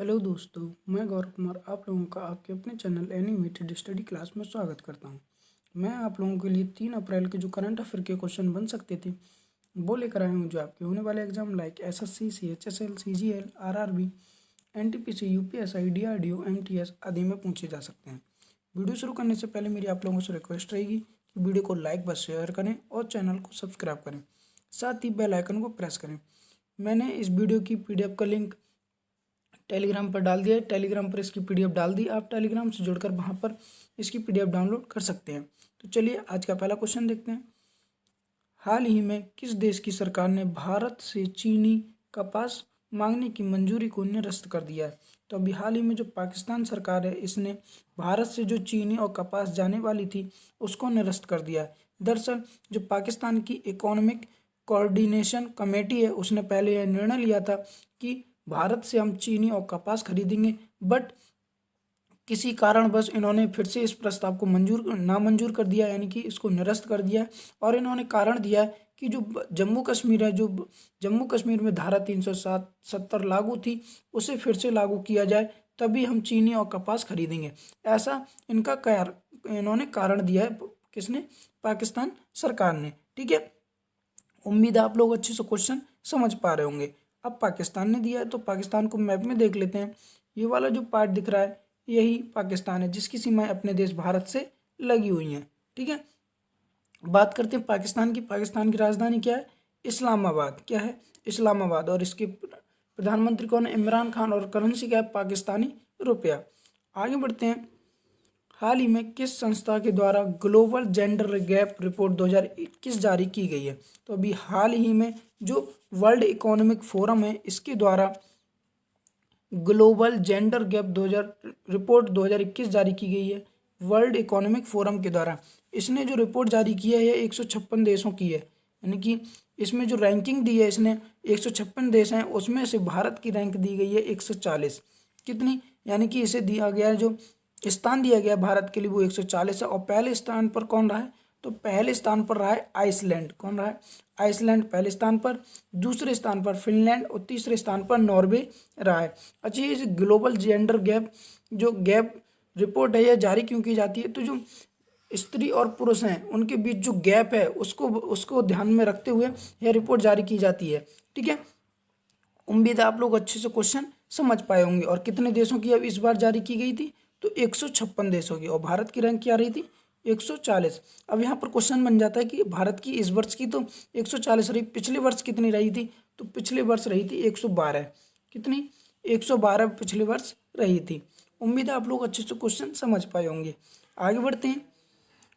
Hello दोस्तों, मैं गौरव कुमार आप लोगों का आपके अपने चैनल एनिमेटेड स्टडी क्लास में स्वागत करता हूं। मैं आप लोगों के लिए 3 अप्रैल के जो करंट अफेयर के क्वेश्चन बन सकते थे वो लेकर आया हूं, जो आपके होने वाले exam like SSC, CHSL, CGL, RRB, NTPC, UPSI, DRDO, MTS आदि में पूछे जा सकते हैं। वीडियो शुरू करने से पहले मेरी आप लोगों से रिक्वेस्ट रहेगी कि वीडियो को लाइक व शेयर करें और चैनल को सब्सक्राइब करें, साथ ही बेल आइकन को प्रेस करें। मैंने इस वीडियो की पीडीएफ का लिंक टेलीग्राम पर डाल दिया है। टेलीग्राम पर इसकी पीडीएफ डाल दी, आप टेलीग्राम से जुड़कर वहां पर इसकी पीडीएफ डाउनलोड कर सकते हैं। तो चलिए आज का पहला क्वेश्चन देखते हैं। हाल ही में किस देश की सरकार ने भारत से चीनी कपास मांगने की मंजूरी को निरस्त कर दिया है? तो अभी हाल ही में जो पाकिस्तान सरकार है, इसने भारत से जो चीनी और कपास जाने वाली थी उसको निरस्त कर दिया है। दरअसल जो पाकिस्तान की इकोनॉमिक कोऑर्डिनेशन कमेटी है, उसने पहले यह निर्णय लिया था कि भारत से हम चीनी और कपास खरीदेंगे, बट किसी कारणवश इन्होंने फिर से इस प्रस्ताव को नामंजूर कर दिया, यानी कि इसको निरस्त कर दिया। और इन्होंने कारण दिया है कि जो जम्मू कश्मीर है, जो जम्मू कश्मीर में धारा 370 लागू थी, उसे फिर से लागू किया जाए, तभी हम चीनी और कपास खरीदेंगे। ऐसा इन्होंने कारण दिया है। किसने? पाकिस्तान सरकार ने। ठीक है, उम्मीद है आप लोग अच्छे से क्वेश्चन समझ पा रहे होंगे। अब पाकिस्तान ने दिया है तो पाकिस्तान को मैप में देख लेते हैं। ये वाला जो पार्ट दिख रहा है यही पाकिस्तान है, जिसकी सीमाएं अपने देश भारत से लगी हुई हैं। ठीक है, बात करते हैं पाकिस्तान की। पाकिस्तान की राजधानी क्या है? इस्लामाबाद। क्या है? इस्लामाबाद। और इसके प्रधानमंत्री कौन है? इमरान खान। और करेंसी क्या है? पाकिस्तानी रुपया। आगे बढ़ते हैं। हाल ही में किस संस्था के द्वारा ग्लोबल जेंडर गैप रिपोर्ट 2021 जारी की गई है? तो अभी हाल ही में जो वर्ल्ड इकोनॉमिक फोरम है, इसके द्वारा ग्लोबल जेंडर गैप 2000 रिपोर्ट 2021 जारी की गई है। वर्ल्ड इकोनॉमिक फोरम के द्वारा इसने जो रिपोर्ट जारी की है, यह 156 देशों की है, यानी कि इसमें जो रैंकिंग दी है इसने 156 देश हैं, उसमें से भारत की रैंक दी गई है 140। कितनी? यानी कि इसे दिया गया है, जो स्थान दिया गया भारत के लिए वो 140 है। और पहले स्थान पर कौन रहा है? तो पहले स्थान पर रहा है आइसलैंड। कौन रहा है? आइसलैंड पहले स्थान पर, दूसरे स्थान पर फिनलैंड और तीसरे स्थान पर नॉर्वे रहा है। अच्छा, ये ग्लोबल जेंडर गैप जो गैप रिपोर्ट है, यह जारी क्यों की जाती है? तो जो स्त्री और पुरुष हैं उनके बीच जो गैप है उसको ध्यान में रखते हुए यह रिपोर्ट जारी की जाती है। ठीक है, उम्मीद है आप लोग अच्छे से क्वेश्चन समझ पाए होंगे। और कितने देशों की अब इस बार जारी की गई थी? तो 156 देशों की। और भारत की रैंक क्या रही थी? 140। अब यहाँ पर क्वेश्चन बन जाता है कि भारत की इस वर्ष की तो 140 रही, पिछले वर्ष कितनी रही थी? तो पिछले वर्ष रही थी 112। कितनी? 112 पिछले वर्ष रही थी। उम्मीद है आप लोग अच्छे से क्वेश्चन समझ पाए होंगे। आगे बढ़ते हैं।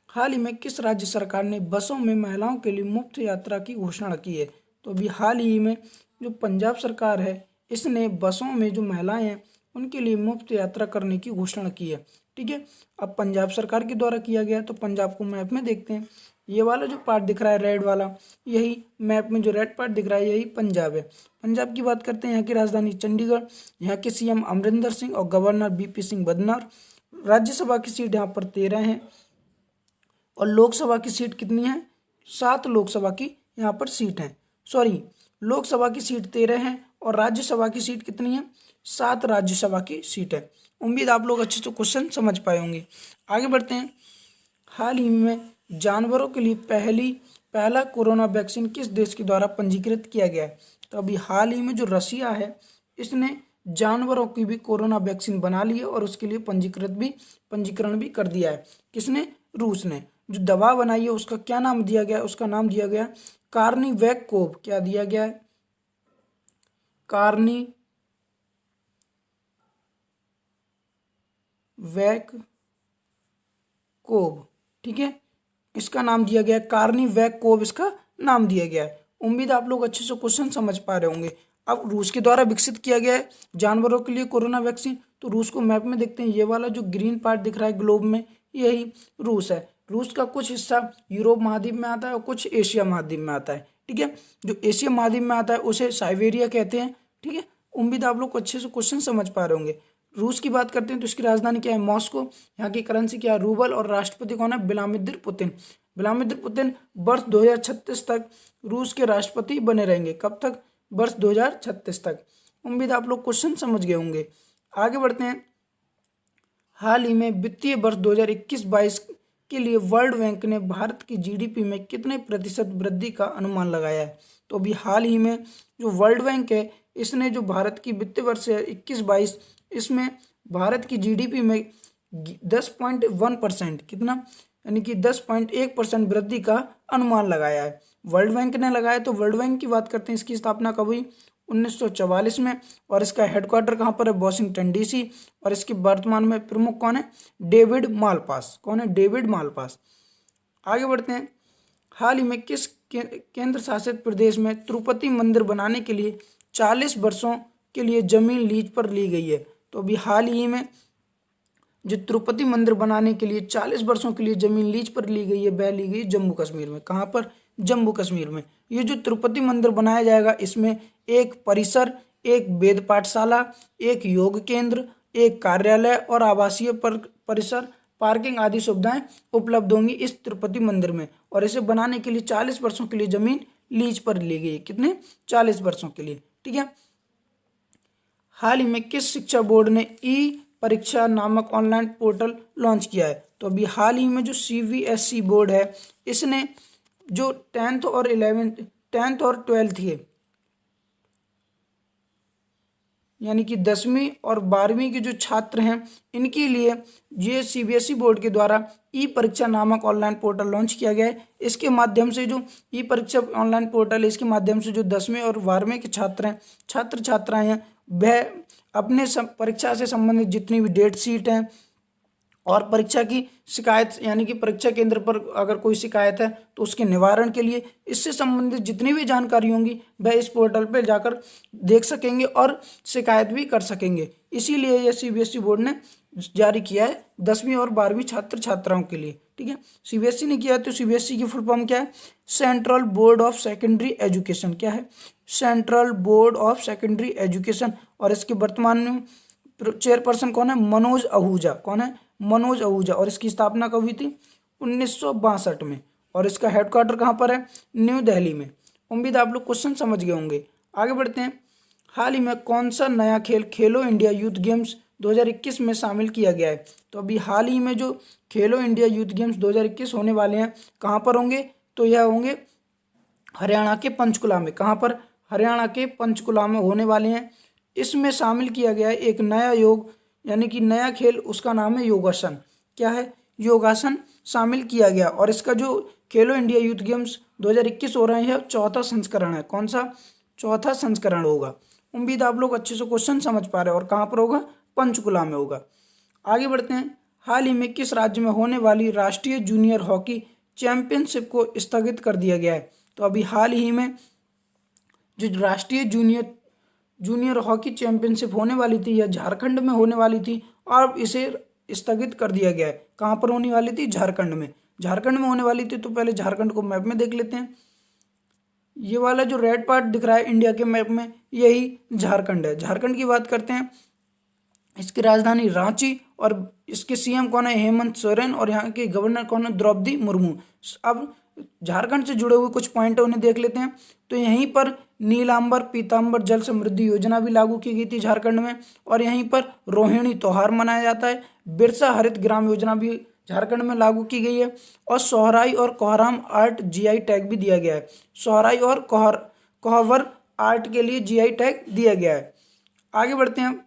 हाल ही में किस राज्य सरकार ने बसों में महिलाओं के लिए मुफ्त यात्रा की घोषणा की है? तो अभी हाल ही में जो पंजाब सरकार है, इसने बसों में जो महिलाएं हैं उनके लिए मुफ्त यात्रा करने की घोषणा की है। ठीक है, अब पंजाब सरकार के द्वारा किया गया, तो पंजाब को मैप में देखते हैं। ये वाला जो पार्ट दिख रहा है रेड वाला, यही मैप में जो रेड पार्ट दिख रहा है यही पंजाब है। पंजाब की बात करते हैं। यहाँ की राजधानी चंडीगढ़, यहाँ के सीएम अमरिंदर सिंह और गवर्नर बीपी सिंह बदनौर। राज्यसभा की सीट यहाँ पर 13 है और लोकसभा की सीट कितनी है? 7 लोकसभा की यहाँ पर सीट है। सॉरी, लोकसभा की सीट 13 है और राज्यसभा की सीट कितनी है? 7 राज्यसभा की सीट है। उम्मीद आप लोग अच्छे से क्वेश्चन समझ पाए होंगे। आगे बढ़ते हैं। हाल ही में जानवरों के लिए पहला कोरोना वैक्सीन किस देश के द्वारा पंजीकृत किया गया है? तो अभी हाल ही में जो रसिया है, इसने जानवरों की भी कोरोना वैक्सीन बना ली है और उसके लिए पंजीकरण भी कर दिया है। किसने? रूस ने। जो दवा बनाई है उसका क्या नाम दिया गया? उसका नाम दिया गया कार्निवैकोव। क्या दिया गया है? कार्निवैकोव। ठीक है, इसका नाम दिया गया है कार्निवैकोव, इसका नाम दिया गया है। उम्मीद आप लोग अच्छे से क्वेश्चन समझ पा रहे होंगे। अब रूस के द्वारा विकसित किया गया है जानवरों के लिए कोरोना वैक्सीन। तो रूस को मैप में देखते हैं। ये वाला जो ग्रीन पार्ट दिख रहा है ग्लोब में, यही रूस है। रूस का कुछ हिस्सा यूरोप महाद्वीप में आता है और कुछ एशिया महाद्वीप में आता है। ठीक है, जो एशिया महाद्वीप में आता है उसे साइबेरिया कहते हैं। ठीक है, उम्मीद आप लोग अच्छे से क्वेश्चन समझ पा रहे होंगे। रूस की बात करते हैं तो इसकी राजधानी क्या है? मॉस्को। यहाँ की करेंसी क्या है? रूबल। और राष्ट्रपति कौन है? Vladimir Putin. व्लादिमीर पुतिन वर्ष 2036 तक रूस के राष्ट्रपति बने रहेंगे। कब तक? वर्ष 2036 तक। उम्मीद आप लोग क्वेश्चन समझ गए होंगे। आगे बढ़ते हैं। हाल ही में वित्तीय वर्ष 2021-22 के लिए वर्ल्ड बैंक ने भारत की जीडीपी में कितने प्रतिशत वृद्धि का अनुमान लगाया है? तो अभी हाल ही में जो वर्ल्ड बैंक है इसने जो भारत की वित्तीय वर्ष है 21-22 इसमें भारत की जीडीपी में 10.1% कितना यानी कि 10.1% वृद्धि का अनुमान लगाया है, वर्ल्ड बैंक ने लगाया। तो वर्ल्ड बैंक की बात करते हैं, इसकी स्थापना कब हुई? 1944 में। और इसका हेडक्वार्टर कहाँ पर है? Washington DC. और इसके वर्तमान में प्रमुख कौन है? David Malpass. कौन है? David Malpass. आगे बढ़ते हैं। हाल ही में किस केंद्र शासित प्रदेश में तिरुपति मंदिर बनाने के लिए 40 वर्षों के लिए जमीन लीज पर ली गई है? तो अभी हाल ही में जो तिरुपति मंदिर बनाने के लिए 40 वर्षों के लिए जमीन लीज पर ली गई है वह ली गई जम्मू कश्मीर में। कहाँ पर? जम्मू कश्मीर में। ये जो तिरुपति मंदिर बनाया जाएगा इसमें एक परिसर, एक वेद पाठशाला, एक योग केंद्र, एक कार्यालय और आवासीय परिसर, पार्किंग आदि सुविधाएं उपलब्ध होंगी इस तिरुपति मंदिर में। और इसे बनाने के लिए 40 वर्षों के लिए जमीन लीज पर ली गई है। कितने? 40 वर्षों के लिए। ठीक है। हाल ही में किस शिक्षा बोर्ड ने ई परीक्षा नामक ऑनलाइन पोर्टल लॉन्च किया है? तो अभी हाल ही में जो सीबीएसई बोर्ड है इसने जो 10th और 12th है यानी कि 10वीं और 12वीं के जो छात्र हैं इनके लिए ये सीबीएसई बोर्ड के द्वारा ई परीक्षा नामक ऑनलाइन पोर्टल लॉन्च किया गया है। इसके माध्यम से जो ई परीक्षा ऑनलाइन पोर्टल है इसके माध्यम से जो 10वीं और 12वीं के छात्र छात्राएं हैं वह अपने परीक्षा से संबंधित जितनी भी डेट शीट हैं और परीक्षा की शिकायत यानी कि परीक्षा केंद्र पर अगर कोई शिकायत है तो उसके निवारण के लिए इससे संबंधित जितनी भी जानकारी होंगी वह इस पोर्टल पर जाकर देख सकेंगे और शिकायत भी कर सकेंगे। इसीलिए यह सीबीएसई बोर्ड ने जारी किया है 10वीं और 12वीं छात्र छात्राओं के लिए। ठीक है। सीबीएसई ने किया है तो सीबीएसई की फुल फॉर्म क्या है? Central board of secondary education. क्या है? Central board of secondary education. और इसके वर्तमान में चेयरपर्सन कौन है? मनोज आहूजा। कौन है? मनोज आहूजा। और इसकी स्थापना कब हुई थी? 1962 में। और इसका हेडक्वार्टर कहाँ पर है? न्यू दिल्ली में। उम्मीद आप लोग क्वेश्चन समझ गए होंगे। आगे बढ़ते हैं। हाल ही में कौन सा नया खेल खेलो इंडिया यूथ गेम्स 2021 में शामिल किया गया है? तो अभी हाल ही में जो खेलो इंडिया यूथ गेम्स 2021 होने वाले हैं कहाँ पर होंगे? तो यह होंगे हरियाणा के पंचकुला में। कहाँ पर? हरियाणा के पंचकुला में होने वाले हैं। इसमें शामिल किया गया है एक नया योग यानी कि नया खेल, उसका नाम है योगासन। क्या है? योगासन शामिल किया गया। और इसका जो खेलो इंडिया यूथ गेम्स 2021 हो रहे हैं चौथा संस्करण है। कौन सा? चौथा संस्करण होगा। उम्मीद आप लोग अच्छे से क्वेश्चन समझ पा रहे हैं। और कहाँ पर होगा? पंचकुला में होगा। आगे बढ़ते हैं। हाल ही में किस राज्य में होने वाली राष्ट्रीय जूनियर हॉकी चैंपियनशिप को स्थगित कर दिया गया है? तो अभी हाल ही में जो राष्ट्रीय जूनियर हॉकी चैंपियनशिप होने वाली थी यह झारखंड में होने वाली थी और इसे स्थगित कर दिया गया है। कहाँ पर होने वाली थी? झारखंड में। झारखंड में होने वाली थी। तो पहले झारखंड को मैप में देख लेते हैं। ये वाला जो रेड पार्ट दिख रहा है इंडिया के मैप में यही झारखंड है। झारखंड की बात करते हैं। इसकी राजधानी रांची और इसके सीएम कौन है? हेमंत सोरेन। और यहाँ के गवर्नर कौन है? द्रौपदी मुर्मू। अब झारखंड से जुड़े हुए कुछ पॉइंट उन्हें देख लेते हैं। तो यहीं पर नीलांबर पीतांबर जल समृद्धि योजना भी लागू की गई थी झारखंड में। और यहीं पर रोहिणी त्योहार मनाया जाता है। बिरसा हरित ग्राम योजना भी झारखंड में लागू की गई है। और सोहराई और कोहराम आर्ट जीआई टैग भी दिया गया है। सोहराई और कोहवर आर्ट के लिए जीआई टैग दिया गया है। आगे बढ़ते हैं।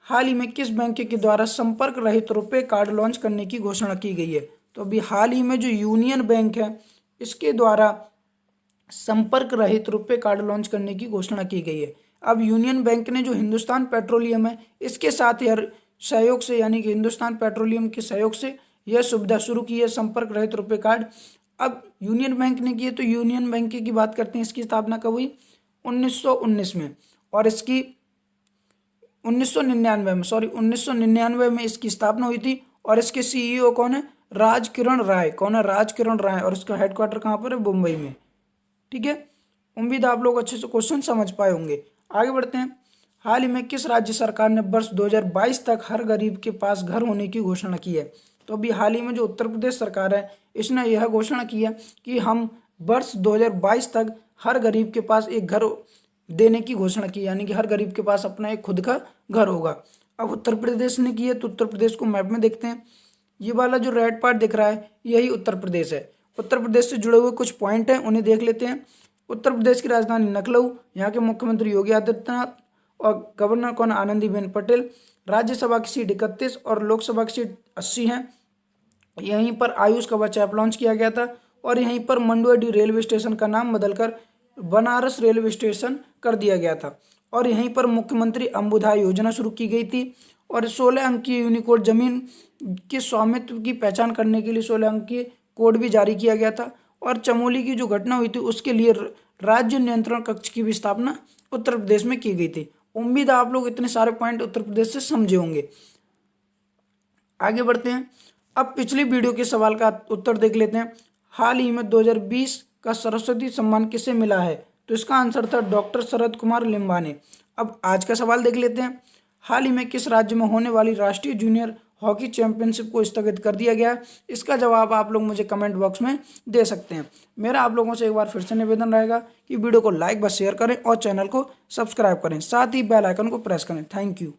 हाल ही में किस बैंक के द्वारा संपर्क रहित रुपए कार्ड लॉन्च करने की घोषणा की गई है? तो अभी हाल ही में जो यूनियन बैंक है इसके द्वारा संपर्क रहित रुपए कार्ड लॉन्च करने की घोषणा की गई है। अब यूनियन बैंक ने जो हिंदुस्तान पेट्रोलियम है इसके साथ यार सहयोग से यानी कि हिंदुस्तान पेट्रोलियम के सहयोग से यह सुविधा शुरू की है संपर्क रहित रुपए कार्ड। अब यूनियन बैंक ने की है तो यूनियन बैंक की बात करते हैं। इसकी स्थापना कब हुई? 1919 में। और इसकी 1999 में इसकी स्थापना हुई थी। और इसके सीईओ कौन है? राजकिरण राय। कौन है? राजकिरण राय। और इसका हेडक्वार्टर कहाँ पर है? मुंबई में। ठीक है। उम्मीद आप लोग अच्छे से क्वेश्चन समझ पाए होंगे। आगे बढ़ते हैं। हाल ही में किस राज्य सरकार ने वर्ष 2022 तक हर गरीब के पास घर होने की घोषणा की है? तो अभी हाल ही में जो उत्तर प्रदेश सरकार है इसने यह घोषणा की है कि हम वर्ष 2022 तक हर गरीब के पास एक घर देने की घोषणा की, यानी कि हर गरीब के पास अपना एक खुद का घर होगा। अब उत्तर प्रदेश ने की है, तो उत्तर प्रदेश को मैप में देखते हैं। ये वाला जो रेड पार्ट दिख रहा है यही उत्तर प्रदेश है। उत्तर प्रदेश से जुड़े हुए कुछ पॉइंट हैं, उन्हें देख लेते हैं। उत्तर प्रदेश की राजधानी लखनऊ, यहाँ के मुख्यमंत्री योगी आदित्यनाथ और गवर्नर कौन, आनंदीबेन पटेल। राज्यसभा की सीट 31 और लोकसभा की सीट 80 है। यहीं पर आयुष कवच ऐप लॉन्च किया गया था और यहीं पर मंडुआडीह रेलवे स्टेशन का नाम बदलकर बनारस रेलवे स्टेशन कर दिया गया था और यहीं पर मुख्यमंत्री अंबुधा योजना शुरू की गई थी और 16 अंक की यूनिकोड जमीन के स्वामित्व की पहचान करने के लिए 16 अंक की कोड भी जारी किया गया था। और चमोली की जो घटना हुई थी उसके लिए राज्य नियंत्रण कक्ष की भी स्थापना उत्तर प्रदेश में की गई थी। उम्मीद है आप लोग इतने सारे पॉइंट उत्तर प्रदेश से समझे होंगे। आगे बढ़ते हैं। अब पिछली वीडियो के सवाल का उत्तर देख लेते हैं। हाल ही में 2020 का सरस्वती सम्मान किसे मिला है? तो इसका आंसर था डॉक्टर शरद कुमार लिम्बा ने। अब आज का सवाल देख लेते हैं। हाल ही में किस राज्य में होने वाली राष्ट्रीय जूनियर हॉकी चैंपियनशिप को स्थगित कर दिया गया? इसका जवाब आप लोग मुझे कमेंट बॉक्स में दे सकते हैं। मेरा आप लोगों से एक बार फिर से निवेदन रहेगा कि वीडियो को लाइक व शेयर करें और चैनल को सब्सक्राइब करें, साथ ही बेल आइकन को प्रेस करें। Thank you.